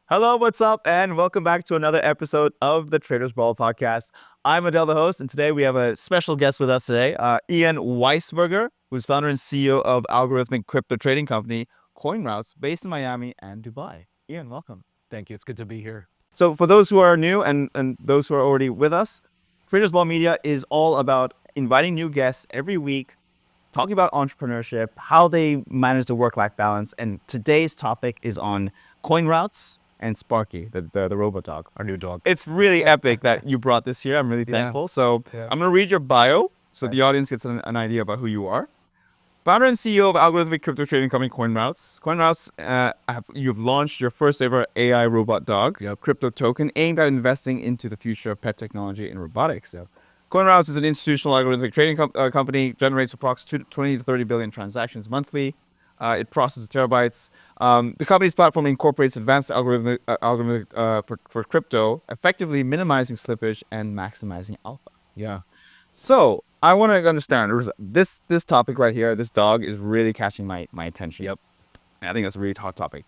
Hello, what's up? And welcome back to another episode of the Traders Brawl podcast. I'm Adel, the host, and today we have a special guest with us today, Ian Weisberger, who's founder and CEO of algorithmic crypto trading company CoinRoutes, based in Miami and Dubai. Ian, welcome. Thank you. It's good to be here. So for those who are new and those who are already with us, Traders Brawl Media is all about inviting new guests every week, talking about entrepreneurship, how they manage the work-life balance, and today's topic is on CoinRoutes and Sparky, the robot dog. Our new dog. It's really epic that you brought this here. I'm really thankful. So I'm going to read your bio so the audience gets an idea about who you are. Founder and CEO of algorithmic crypto trading company CoinRoutes. CoinRoutes, you've launched your first ever AI robot dog, crypto token aimed at investing into the future of pet technology and robotics. CoinRoutes is an institutional algorithmic trading company, generates approximately 20 to 30 billion transactions monthly. It processes terabytes. The company's platform incorporates advanced algorithm for crypto, effectively minimizing slippage and maximizing alpha. Yeah. So I want to understand this topic right here. This dog is really catching my attention. Yep. And I think that's a really hot topic.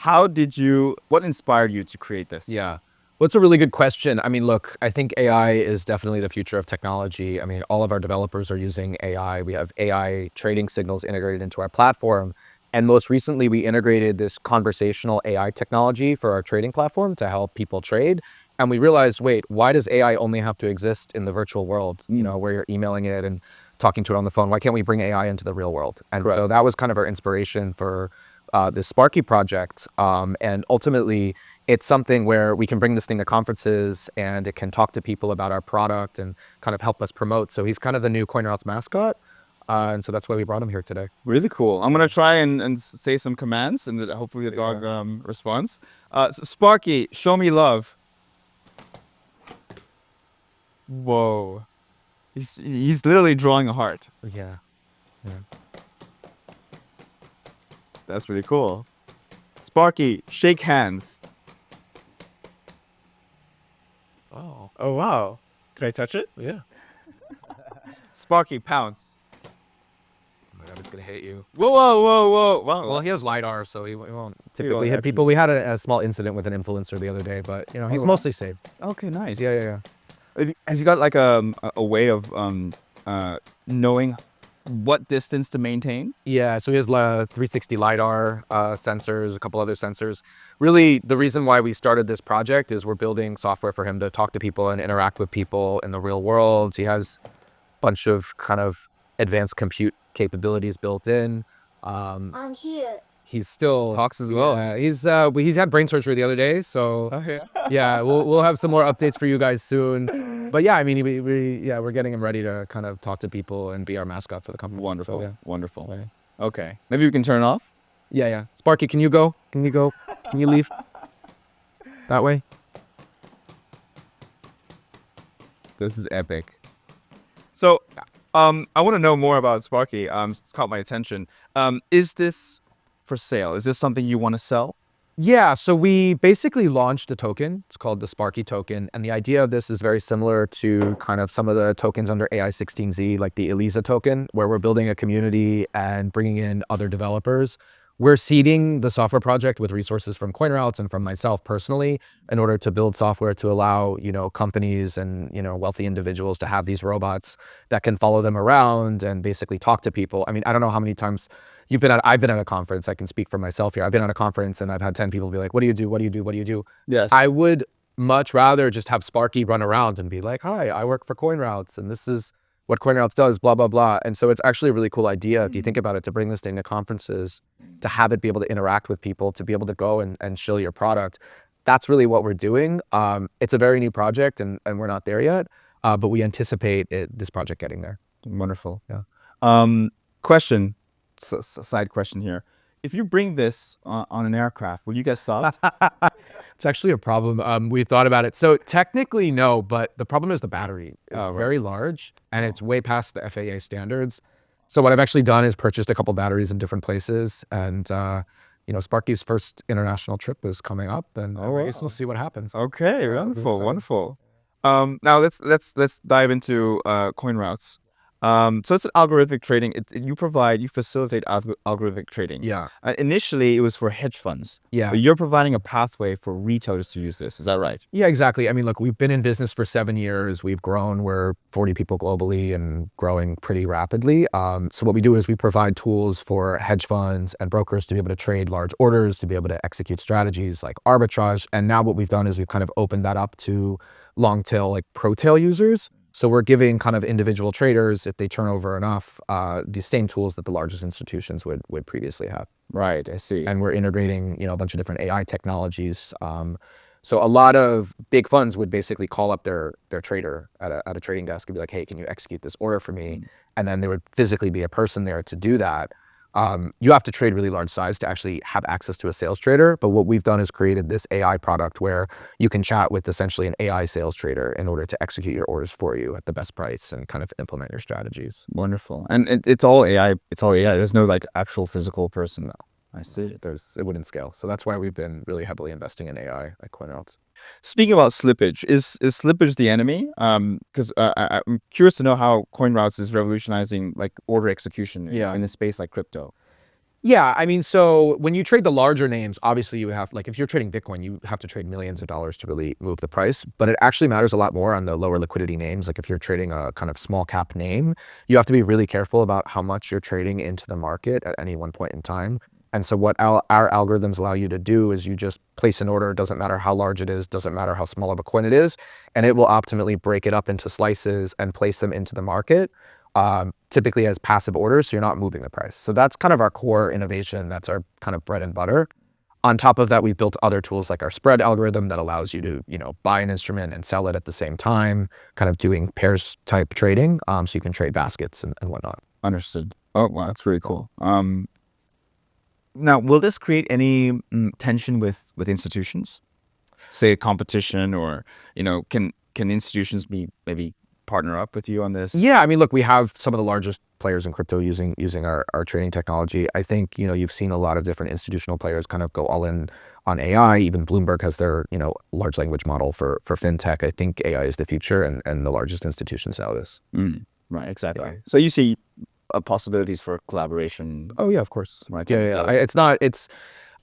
What inspired you to create this? Yeah. Well, it's a really good question. I mean, look, I think AI is definitely the future of technology. I mean, all of our developers are using AI. We have AI trading signals integrated into our platform. And most recently, we integrated this conversational AI technology for our trading platform to help people trade. And we realized, wait, why does AI only have to exist in the virtual world, where you're emailing it and talking to it on the phone? Why can't we bring AI into the real world? And so that was kind of our inspiration for the Sparky project. And ultimately, it's something where we can bring this thing to conferences and it can talk to people about our product and kind of help us promote. So he's kind of the new CoinRoutes mascot. And so that's why we brought him here today. Really cool. I'm going to try and say some commands and hopefully the dog responds. So Sparky, show me love. Whoa. He's literally drawing a heart. Yeah. That's really cool. Sparky, shake hands. Oh, wow. Can I touch it? Yeah. Sparky, pounce. Oh my God, it's going to hit you. Whoa, whoa, whoa, whoa. Wow. Well, he has LiDAR, so he won't typically won't hit actually- people. We had a small incident with an influencer the other day, but, he's mostly safe. Okay, nice. Yeah. Has he got like a way of knowing what distance to maintain? Yeah, so he has 360 LiDAR sensors, a couple other sensors. Really, the reason why we started this project is we're building software for him to talk to people and interact with people in the real world. He has a bunch of kind of advanced compute capabilities built in. I'm here. He's still Talks as well. he's had brain surgery the other day, so yeah, we'll have some more updates for you guys soon. But yeah, I mean, we're getting him ready to kind of talk to people and be our mascot for the company. Wonderful. So, yeah. Wonderful. Yeah. Okay. Maybe we can turn it off. Yeah. Sparky, can you go? Can you leave? That way? This is epic. So, I want to know more about Sparky. It's caught my attention. Is this for sale? Is this something you want to sell? Yeah, so we basically launched a token. It's called the Sparky token. And the idea of this is very similar to kind of some of the tokens under AI16Z, like the Elisa token, where we're building a community and bringing in other developers. We're seeding the software project with resources from CoinRoutes and from myself personally in order to build software to allow, companies and, wealthy individuals to have these robots that can follow them around and basically talk to people. I mean, I don't know how many times I've been at a conference. I can speak for myself here. I've been at a conference and I've had 10 people be like, what do you do? What do you do? What do you do? Yes. I would much rather just have Sparky run around and be like, hi, I work for CoinRoutes and this is what CoinRoutes does, blah, blah, blah. And so it's actually a really cool idea, if you think about it, to bring this thing to conferences, to have it be able to interact with people, to be able to go and show your product. That's really what we're doing. It's a very new project and we're not there yet, but we anticipate this project getting there. Wonderful. Yeah. Question, side question here. If you bring this on an aircraft, will you get stopped? It's actually a problem. We thought about it. So technically, no, but the problem is the battery. It's very large and it's way past the FAA standards. So what I've actually done is purchased a couple batteries in different places. And, Sparky's first international trip is coming up and I guess we'll see what happens. Okay, wonderful, wonderful. Now let's dive into CoinRoutes. So it's algorithmic trading. You facilitate algorithmic trading. Yeah. Initially, it was for hedge funds. Yeah. But you're providing a pathway for retailers to use this. Is that right? Yeah, exactly. I mean, look, we've been in business for 7 years. We've grown. We're 40 people globally and growing pretty rapidly. So what we do is we provide tools for hedge funds and brokers to be able to trade large orders, to be able to execute strategies like arbitrage. And now what we've done is we've kind of opened that up to long tail, like pro tail users. So we're giving kind of individual traders, if they turn over enough, the same tools that the largest institutions would previously have. Right, I see. And we're integrating, a bunch of different AI technologies. So a lot of big funds would basically call up their trader at a trading desk and be like, hey, can you execute this order for me? And then there would physically be a person there to do that. You have to trade really large size to actually have access to a sales trader. But what we've done is created this AI product where you can chat with essentially an AI sales trader in order to execute your orders for you at the best price and kind of implement your strategies. Wonderful. And it's all AI. It's all AI. There's no like actual physical person though. I see. It wouldn't scale. So that's why we've been really heavily investing in AI at CoinRoutes. Speaking about slippage, is slippage the enemy? Because I'm curious to know how CoinRoutes is revolutionizing like order execution in a space like crypto. Yeah, I mean, so when you trade the larger names, obviously you have, like if you're trading Bitcoin, you have to trade millions of dollars to really move the price. But it actually matters a lot more on the lower liquidity names. Like if you're trading a kind of small cap name, you have to be really careful about how much you're trading into the market at any one point in time. And so what our algorithms allow you to do is you just place an order. It doesn't matter how large it is, doesn't matter how small of a coin it is, and it will optimally break it up into slices and place them into the market, typically as passive orders, so you're not moving the price. So that's kind of our core innovation. That's our kind of bread and butter. On top of that, we've built other tools like our spread algorithm that allows you to, buy an instrument and sell it at the same time, kind of doing pairs type trading, so you can trade baskets and whatnot. Understood. Oh, wow, that's really cool. Now, will this create any tension with institutions? Say a competition, or can institutions maybe partner up with you on this? Yeah, I mean, look, we have some of the largest players in crypto using our trading technology. I think you've seen a lot of different institutional players kind of go all in on AI. Even Bloomberg has their large language model for fintech. I think AI is the future, and the largest institutions know this. Right, exactly. Yeah. So you see possibilities for collaboration. Oh yeah, of course. Right. Yeah.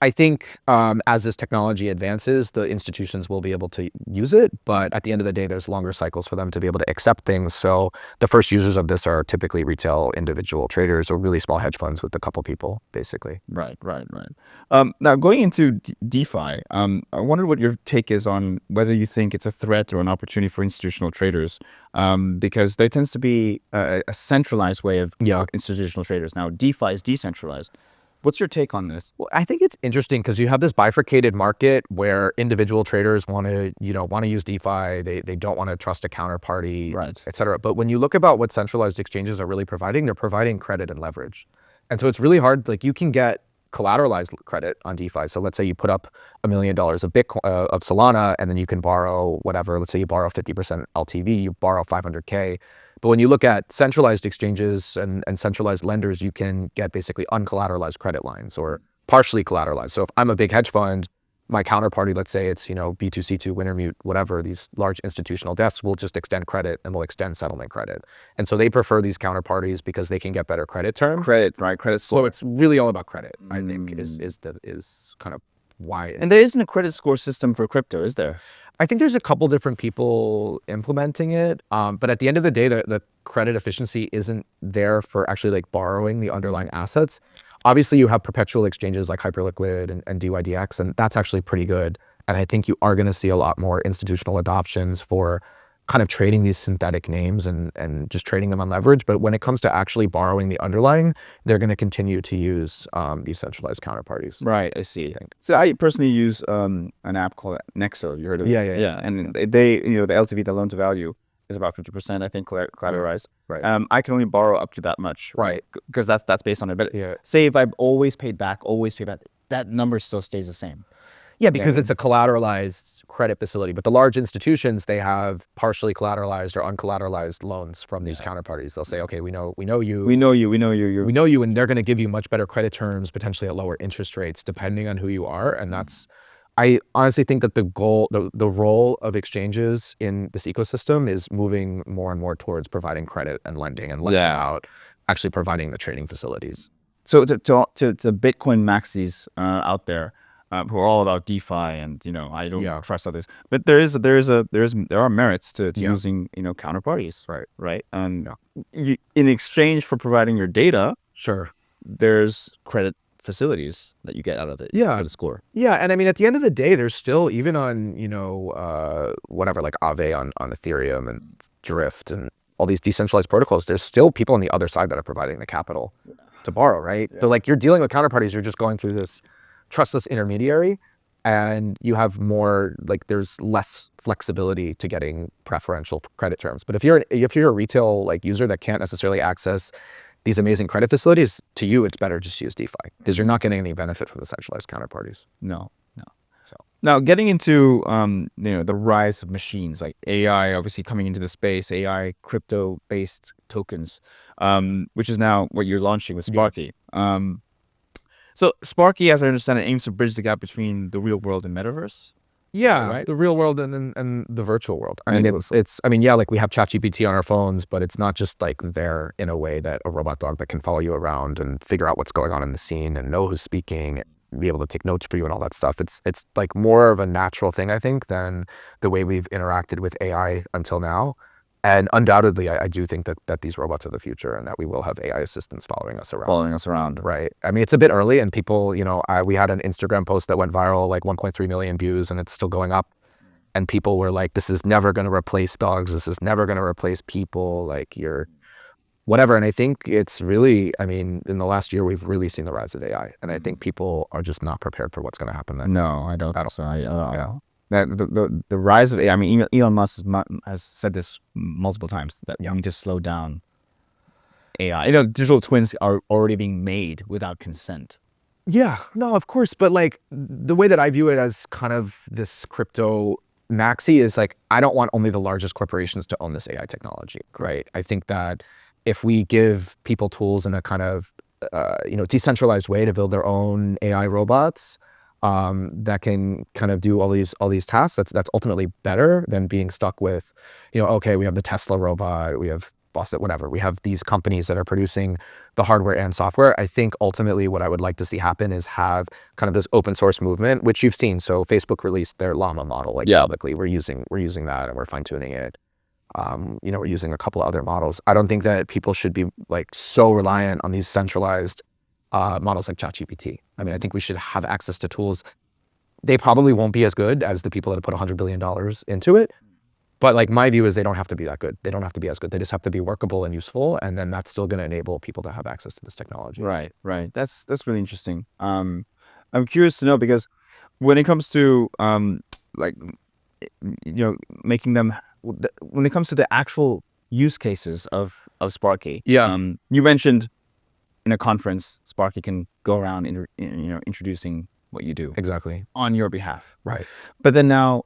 I think as this technology advances, the institutions will be able to use it, but at the end of the day, there's longer cycles for them to be able to accept things. So the first users of this are typically retail individual traders or really small hedge funds with a couple people, basically. Right. Now going into DeFi, I wonder what your take is on whether you think it's a threat or an opportunity for institutional traders, because there tends to be a centralized way of institutional traders. Now DeFi is decentralized. What's your take on this? Well, I think it's interesting because you have this bifurcated market where individual traders want to use DeFi. They don't want to trust a counterparty, right, et cetera. But when you look about what centralized exchanges are really providing, they're providing credit and leverage. And so it's really hard. Like you can get collateralized credit on DeFi. So let's say you put up $1 million of Bitcoin, of Solana, and then you can borrow whatever. Let's say you borrow 50% LTV, you borrow 500K. But when you look at centralized exchanges and centralized lenders, you can get basically uncollateralized credit lines or partially collateralized. So if I'm a big hedge fund, my counterparty, let's say it's, B2C2, Wintermute, whatever, these large institutional desks will just extend credit and will extend settlement credit. And so they prefer these counterparties because they can get better credit terms. Credit, right? Credit score. So it's really all about credit, I think, is kind of why. And there isn't a credit score system for crypto, is there? I think there's a couple different people implementing it, but at the end of the day, the credit efficiency isn't there for actually like borrowing the underlying assets. Obviously, you have perpetual exchanges like Hyperliquid and DYDX, and that's actually pretty good. And I think you are going to see a lot more institutional adoptions for kind of trading these synthetic names and just trading them on leverage. But when it comes to actually borrowing the underlying, they're going to continue to use these centralized counterparties. Right, I see. So I personally use an app called Nexo. You heard of it? Yeah. And they, the LTV, the loan to value, is about 50%, I think, collateralized. Right. I can only borrow up to that much. Right. Because that's based on it. But say if I've always paid back, that number still stays the same. Yeah, because it's a collateralized credit facility. But the large institutions, they have partially collateralized or uncollateralized loans from these counterparties. They'll say, okay, we know you. We know you, and they're going to give you much better credit terms, potentially at lower interest rates, depending on who you are. And that's I honestly think that the role of exchanges in this ecosystem is moving more and more towards providing credit and lending and less about actually providing the trading facilities. So to Bitcoin maxis out there who are all about DeFi and I don't trust others, but there are merits to using counterparties, right? And in exchange for providing your data, there's credit facilities that you get out of it. The score. And I mean, at the end of the day, there's still, even on whatever, like Aave on Ethereum and Drift and all these decentralized protocols, there's still people on the other side that are providing the capital to borrow, right? So like, you're dealing with counterparties, you're just going through this trustless intermediary, and you have more, like, there's less flexibility to getting preferential credit terms. But if you're a retail like user that can't necessarily access these amazing credit facilities, to you, it's better just to use DeFi because you're not getting any benefit from the centralized counterparties. No. So now getting into the rise of machines like AI, obviously coming into the space, AI crypto-based tokens, which is now what you're launching with Sparky. So Sparky, as I understand it, aims to bridge the gap between the real world and metaverse. Right? The real world and the virtual world. I mean, like we have ChatGPT on our phones, but it's not just like there in a way that a robot dog that can follow you around and figure out what's going on in the scene and know who's speaking, and be able to take notes for you and all that stuff. It's like more of a natural thing, I think, than the way we've interacted with AI until now. And undoubtedly, I do think that these robots are the future and that we will have AI assistants following us around. Right. I mean, it's a bit early, and people, we had an Instagram post that went viral, like 1.3 million views, and it's still going up. And people were like, this is never going to replace dogs. This is never going to replace people. Like, you're whatever. And I think it's really, I mean, in the last year, we've really seen the rise of AI. And I think people are just not prepared for what's going to happen then. No, I don't. The rise of AI, I mean, Elon Musk has said this multiple times, that we need to slow down AI. Digital twins are already being made without consent. Yeah, no, of course. But like, the way that I view it as kind of this crypto maxi is like, I don't want only the largest corporations to own this AI technology, right? I think that if we give people tools in a kind of, decentralized way to build their own AI robots, that can kind of do all these tasks, that's ultimately better than being stuck with, okay, we have the Tesla robot, we have Boston, whatever. We have these companies that are producing the hardware and software. I think ultimately what I would like to see happen is have kind of this open source movement, which you've seen. So Facebook released their Llama model, publicly. We're using that, and we're fine tuning it. We're using a couple of other models. I don't think that people should be like so reliant on these centralized models like ChatGPT. I mean, I think we should have access to tools. They probably won't be as good as the people that have put $100 billion into it. But like, my view is they don't have to be that good. They don't have to be as good. They just have to be workable and useful. And then that's still going to enable people to have access to this technology. Right. That's really interesting. I'm curious to know, because when it comes to making them, when it comes to the actual use cases of Sparky, you mentioned in a conference, Sparky can go around introducing what you do exactly on your behalf. Right. But then now,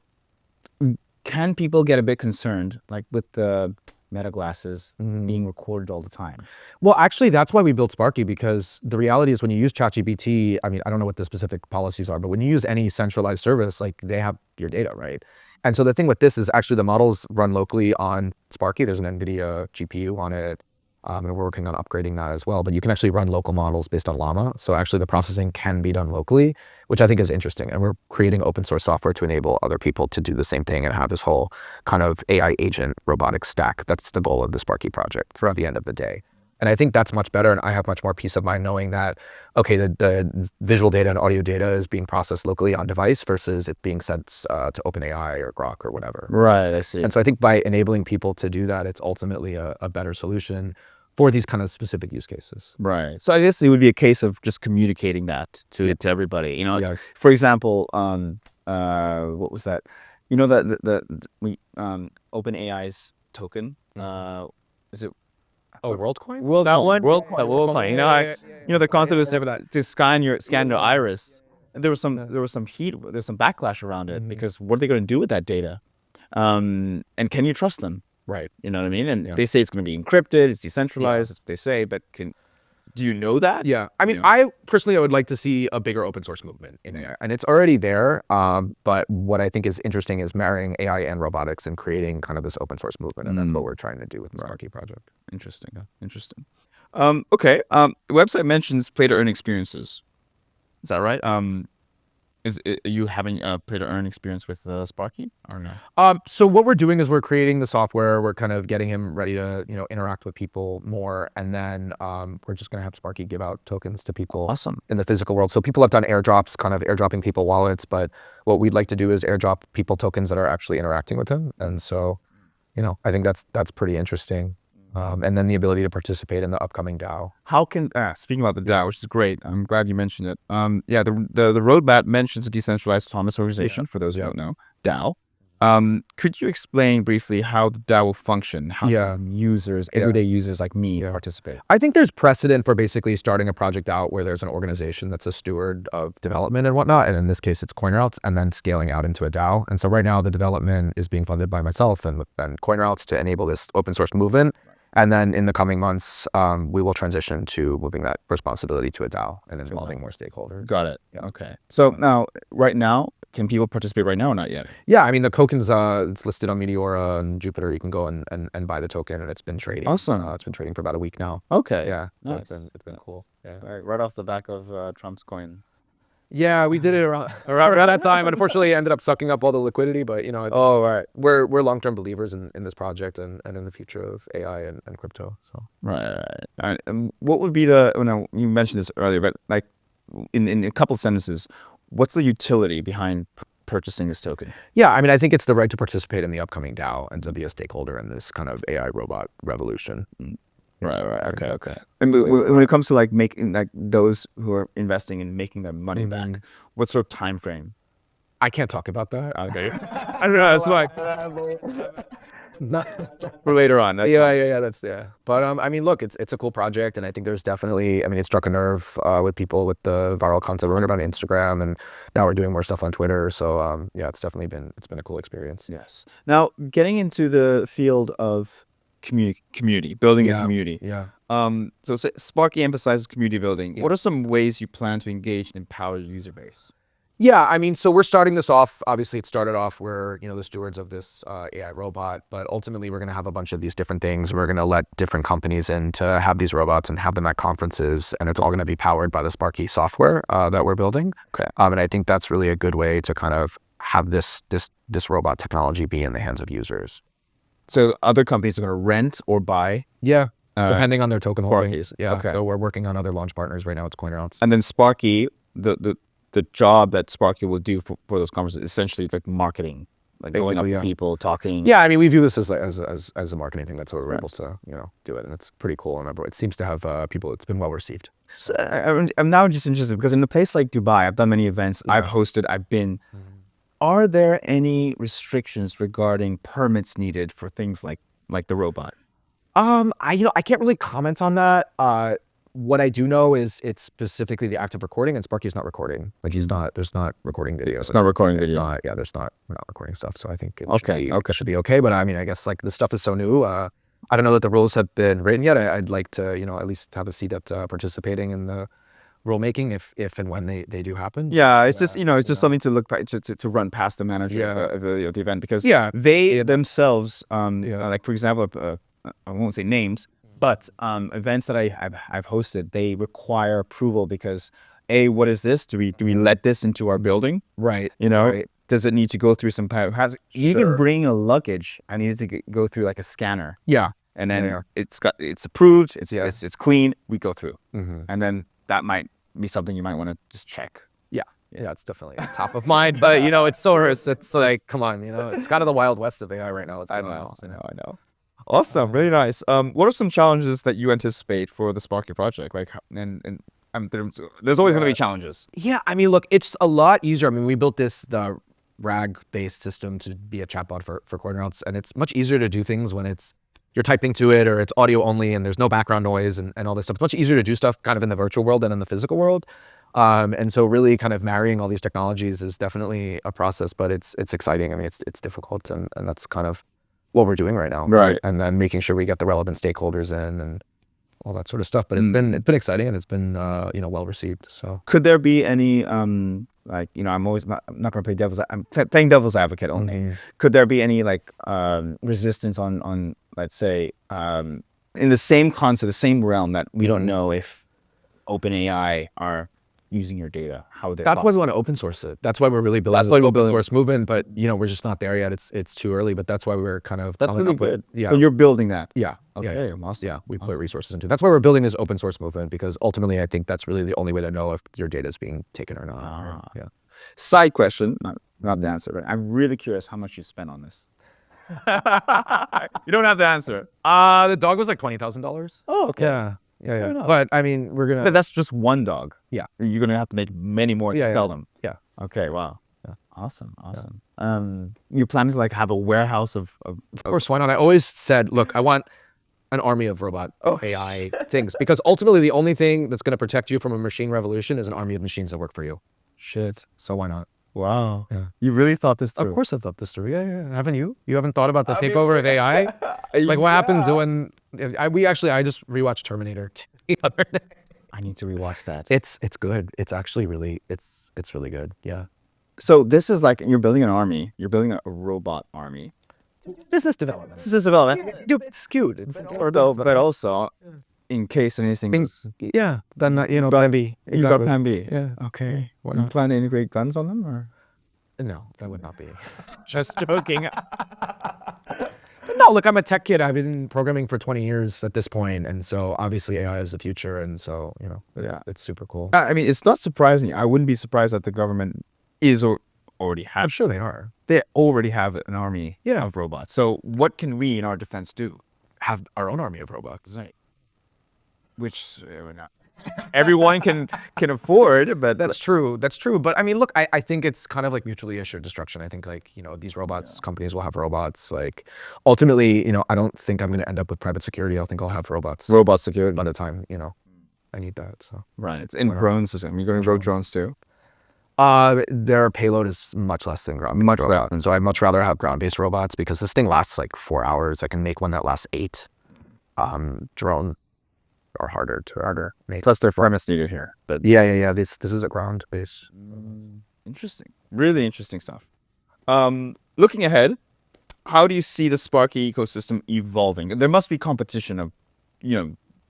can people get a bit concerned, like with the Meta glasses being recorded all the time? Well, actually, that's why we built Sparky, because the reality is when you use ChatGPT, I mean, I don't know what the specific policies are, but when you use any centralized service, like, they have your data, right? And so the thing with this is actually the models run locally on Sparky. There's an NVIDIA GPU on it. And we're working on upgrading that as well. But you can actually run local models based on Llama. So actually the processing can be done locally, which I think is interesting. And we're creating open source software to enable other people to do the same thing and have this whole kind of AI agent robotic stack. That's the goal of the Sparky project at the end of the day. And I think that's much better. And I have much more peace of mind knowing that, okay, the visual data and audio data is being processed locally on device versus it being sent to OpenAI or Grok or whatever. Right, I see. And so I think by enabling people to do that, it's ultimately a better solution for these kind of specific use cases. Right. So I guess it would be a case of just communicating that to everybody. For example, what was that? OpenAI's token. Is it? Oh, WorldCoin? WorldCoin. The concept is to scan your iris. And there was some backlash around it because what are they going to do with that data? And can you trust them? Right. You know what I mean? And they say it's going to be encrypted, it's decentralized, that's what they say, but do Do you know that? Yeah. I mean, I would like to see a bigger open source movement in AI, and it's already there. But what I think is interesting is marrying AI and robotics and creating kind of this open source movement, and that's what we're trying to do with the Sparky project. Interesting. Interesting. Okay. The website mentions play to earn experiences. Is that right? Are you having a play to earn experience with Sparky or no? So what we're doing is we're creating the software. We're kind of getting him ready to, interact with people more. And then we're just going to have Sparky give out tokens to people in the physical world. So people have done airdrops, kind of airdropping people wallets. But what we'd like to do is airdrop people tokens that are actually interacting with him. And so, I think that's pretty interesting. And then the ability to participate in the upcoming DAO. How can speaking about the DAO, which is great. I'm glad you mentioned it. Yeah, the roadmap mentions a decentralized autonomous organization. For those who don't know, DAO. Could you explain briefly how the DAO will function? How users, everyday users like me, participate? I think there's precedent for basically starting a project out where there's an organization that's a steward of development and whatnot. And in this case, it's CoinRoutes, and then scaling out into a DAO. And so right now the development is being funded by myself and CoinRoutes to enable this open source movement. And then in the coming months, we will transition to moving that responsibility to a DAO and involving more stakeholders. Got it. Yeah. Okay. So now, right now, can people participate right now or not yet? Yeah, I mean, the tokens, it's listed on Meteora and Jupiter. You can go and buy the token, and it's been trading. Awesome. It's been trading for about a week now. Okay. Yeah. Nice. It's been cool. Yeah. Right off the back of Trump's coin. Yeah, we did it around that time. Unfortunately, it ended up sucking up all the liquidity, but we're long-term believers in this project and in the future of AI and crypto. So Right. What would be you mentioned this earlier, but like in a couple sentences, what's the utility behind purchasing this token? Yeah, I mean, I think it's the right to participate in the upcoming DAO and to be a stakeholder in this kind of AI robot revolution. Right. Okay. And when it comes to like making like those who are investing and making their money back, what sort of time frame? I can't talk about that. Okay. I don't know. That's like for later on. That's But I mean, look, it's a cool project, and I think there's definitely. I mean, it struck a nerve with people with the viral concept. We learned about Instagram, and now we're doing more stuff on Twitter. So it's definitely been a cool experience. Yes. Now getting into the field of community building a community. So Sparky emphasizes community building. What are some ways you plan to engage and empower your user base? Yeah, I mean, so we're starting this off. Obviously, it started off where the stewards of this AI robot, but ultimately we're going to have a bunch of these different things. We're going to let different companies in to have these robots and have them at conferences, and it's all going to be powered by the Sparky software that we're building. Okay. And I think that's really a good way to kind of have this robot technology be in the hands of users. So other companies are going to rent or buy? Yeah, depending on their token holdings. Yeah, okay. So we're working on other launch partners right now. It's CoinRoutes. And then Sparky, the job that Sparky will do for those conferences is essentially like marketing, like going up to people, talking. Yeah, I mean, we view this as a marketing thing. That's how we're able to do it, and it's pretty cool. And it seems to have people. It's been well received. So I'm now just interested because in a place like Dubai, I've done many events. I've hosted. I've been. Are there any restrictions regarding permits needed for things like the robot? I can't really comment on that. What I do know is it's specifically the act of recording, and Sparky's not recording. Like there's not recording video. It's not recording video. We're not recording stuff. So I think it should be okay. But I mean, I guess like this stuff is so new. I don't know that the rules have been written yet. I'd like to at least have a seat at participating in the rulemaking if and when they do happen. Yeah, it's just just something to look to run past the manager of the event, because they themselves like for example I won't say names, but events that I've hosted, they require approval because what is this? Do we let this into our building? Right. Right. Does it need to go through some kind of even bring a luggage? I needed to go through like a scanner. Yeah. And then it's approved. It's clean. We go through, and then that might be something you might want to just check. Yeah, it's definitely top of mind, but it's like, come on, it's kind of the Wild West of AI right now. I know. Awesome, really nice. What are some challenges that you anticipate for the Sparky project? Like, and there's always going to be challenges. Yeah, I mean, look, it's a lot easier. I mean, we built the RAG-based system to be a chatbot for CoinRoutes, and it's much easier to do things when you're typing to it or it's audio only and there's no background noise and all this stuff. It's much easier to do stuff kind of in the virtual world than in the physical world. And so really kind of marrying all these technologies is definitely a process, but it's exciting. I mean, it's difficult, and that's kind of what we're doing right now. Right. And then making sure we get the relevant stakeholders in and all that sort of stuff. But it's been exciting and it's been well received. So could there be any like, I'm always I'm not going to play I'm playing devil's advocate only. Could there be any like resistance on let's say in the same concept, the same realm that we don't know if OpenAI are using your data, how they're that's why we want to open source it. That's why we're really building this open source movement. But we're just not there yet. It's too early. But that's why we're kind of really good. Yeah. So you're building that. Yeah. Okay. Yeah. Awesome. Yeah. We put resources into. That's why we're building this open source movement, because ultimately I think that's really the only way to know if your data is being taken or not. Yeah. Side question, not the answer, but I'm really curious how much you spent on this. You don't have the answer. The dog was like $20,000. Oh, okay. Yeah. But I mean, But that's just one dog. Yeah. You're gonna have to make many more to sell them. Yeah. Okay. Wow. Yeah. Awesome. You planning to like have a warehouse of course, why not? I always said, look, I want an army of robot AI things, because ultimately the only thing that's going to protect you from a machine revolution is an army of machines that work for you. Shit. So why not? Wow. Yeah. You really thought this through? Of course I've thought this through. Yeah. Haven't you? You haven't thought about the takeover of AI? Like what happened when I just rewatched Terminator the other day. I need to rewatch that. It's good. It's actually really it's really good. Yeah. So this is like you're building an army. You're building a robot army. Business development. Business development. It's cute. It's But also, in case anything. Then plan B. You got plan B. Yeah. Okay. Why You not? plan to integrate guns on them, or? No, that would not be. Just joking. No, look, I'm a tech kid. I've been programming for 20 years at this point, and so obviously AI is the future, and so it's super cool. I mean, it's not surprising. I wouldn't be surprised that the government is or already have. I'm sure they are. They already have an army Yeah. of robots. So what can we in our defense do? Have our own army of robots. Right. Which we're not. Everyone can afford, but That's true. But I mean, look, I think it's kind of like mutually assured destruction. I think like, these robots, companies will have robots. Like ultimately, I don't think I'm going to end up with private security. I think I'll have robots. robot security. By the time, I need that. So Right. It's in drones system. You're going to grow drones too. their payload is much less than ground-based robots. And so I'd much rather have ground-based robots, because this thing lasts like 4 hours. I can make one that lasts 8. Drone are harder to make. Plus their premise needed here. But Yeah. This is a ground-based. interesting. Really interesting stuff. Looking ahead, how do you see the Sparky ecosystem evolving? There must be competition of,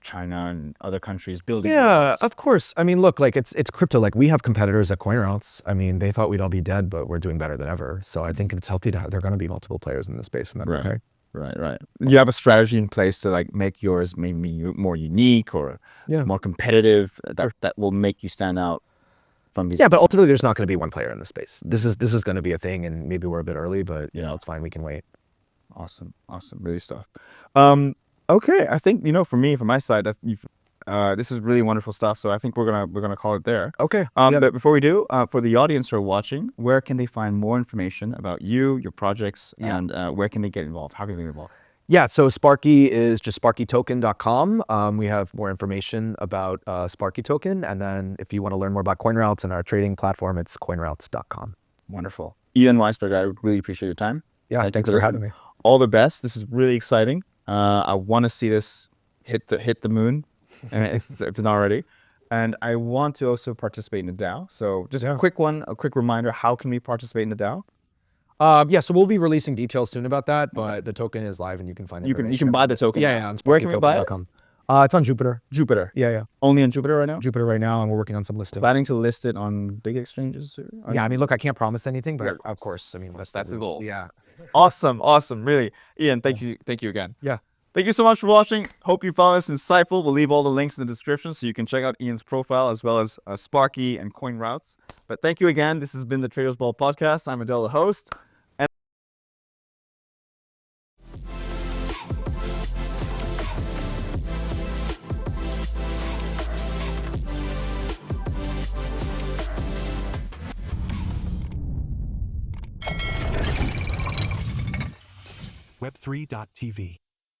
China and other countries building. Yeah, robots. of course. I mean, look, like it's crypto. Like we have competitors at CoinRoutes. I mean, they thought we'd all be dead, but we're doing better than ever. So I think it's healthy to have, there are going to be multiple players in this space, and that's Right. okay. Right. You have a strategy in place to like make yours maybe more unique or more competitive that will make you stand out from these. Yeah, but ultimately, there's not going to be one player in this space. This is going to be a thing, and maybe we're a bit early, but it's fine. We can wait. Awesome. Really stuff. Okay, I think from my side, this is really wonderful stuff. So I think we're gonna call it there. Okay. But before we do, for the audience who are watching, where can they find more information about you, your projects, and where can they get involved? How can they get involved? Yeah, so Sparky is just sparkytoken.com. We have more information about Sparky Token, and then if you want to learn more about CoinRoutes and our trading platform, it's coinroutes.com. Wonderful. Ian Weisberger, I really appreciate your time. Yeah, thanks for having me. All the best. This is really exciting. I want to see this hit the moon, and if it's not already. And I want to also participate in the DAO. So just a quick reminder, how can we participate in the DAO? So we'll be releasing details soon about that, but the token is live and you can find it. You can buy the token. Yeah, on Where can we buy it? It's on Jupiter. Jupiter. Yeah. Only on Jupiter right now? Jupiter right now, and we're working on some listings. Planning to list it on big exchanges? Yeah, I mean, look, I can't promise anything, but of course, I mean, that's the goal. Yeah. Awesome. Really. Ian, thank you again. Yeah. Thank you so much for watching. Hope you found this insightful. We'll leave all the links in the description so you can check out Ian's profile as well as Sparky and CoinRoutes. But thank you again. This has been the Traders Brawl podcast. I'm Adel, the host. Web3.tv